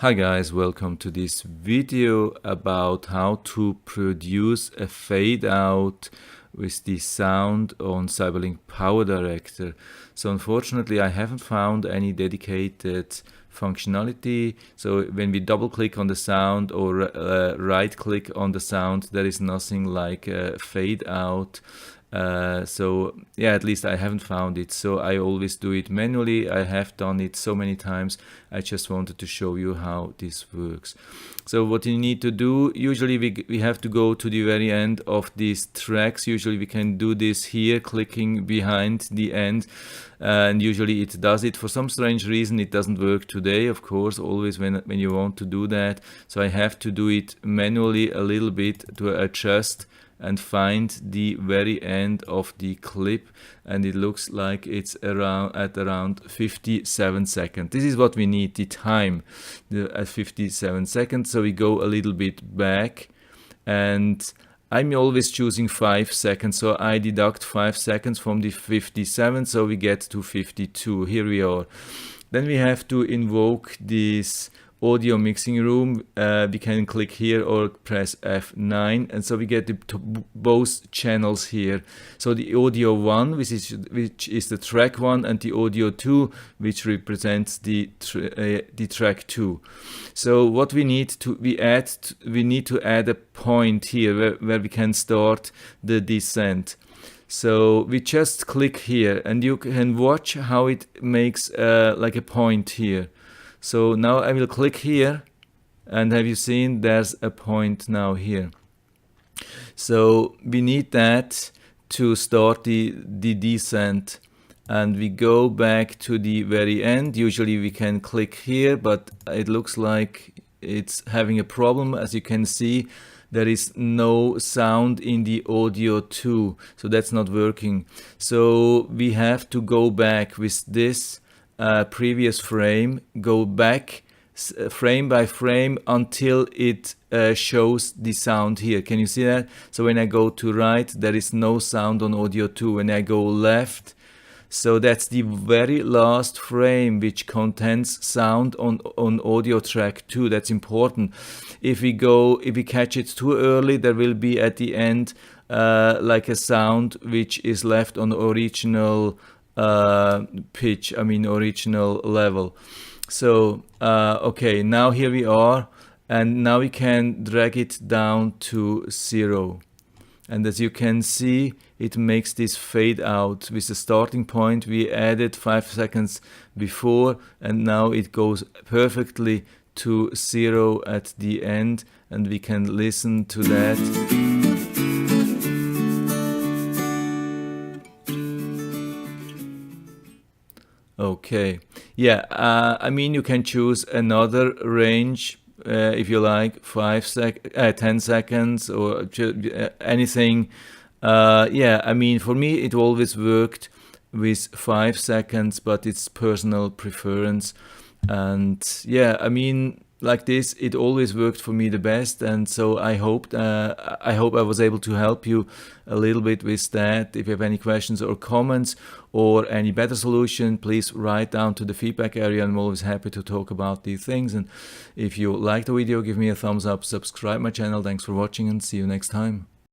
Hi guys, welcome to this video about how to produce a fade out with the sound on CyberLink PowerDirector. So unfortunately I haven't found any dedicated functionality. So when we double click on the sound or right click on the sound, there is nothing like a fade out. So yeah, at least I haven't found it, so I always do it manually. I have done it so many times. I just wanted to show you how this works. So what you need to do, usually we have to go to the very end of these tracks. Usually we can do this here, clicking behind the end, and usually it does it. For some strange reason it doesn't work today, of course, always when you want to do that. So I have to do it manually a little bit to adjust and find the very end of the clip, and it looks like it's around 57 seconds. This is what we need, the time at 57 seconds. So we go a little bit back, and I'm always choosing 5 seconds, so I deduct 5 seconds from the 57, so we get to 52. Here we are. Then we have to invoke this audio mixing room. We can click here or press F9, and so we get both channels here. So the audio 1, which is the track 1, and the audio 2, which represents the track 2. So what we need to add a point here where we can start the descent. So we just click here, and you can watch how it makes like a point here. So now I will click here, and have you seen there's a point now here. So we need that to start the descent, and we go back to the very end. Usually we can click here, but it looks like it's having a problem. As you can see, there is no sound in the audio 2, so that's not working. So we have to go back with this previous frame, go back frame by frame until it shows the sound here. Can you see that? So when I go to right, there is no sound on audio 2. When I go left, so that's the very last frame which contains sound on audio track 2. That's important. If we catch it too early, there will be at the end like a sound which is left on original pitch, original level. So okay, now here we are, and now we can drag it down to 0, and as you can see, it makes this fade out with the starting point we added 5 seconds before, and now it goes perfectly to 0 at the end, and we can listen to that. Okay, yeah, you can choose another range if you like, 10 seconds or anything. Yeah, for me it always worked with 5 seconds, but it's personal preference. And yeah, like this, it always worked for me the best, and so I hope I was able to help you a little bit with that. If you have any questions or comments or any better solution, please write down to the feedback area. I'm always happy to talk about these things. And if you like the video, give me a thumbs up, subscribe my channel. Thanks for watching, and see you next time.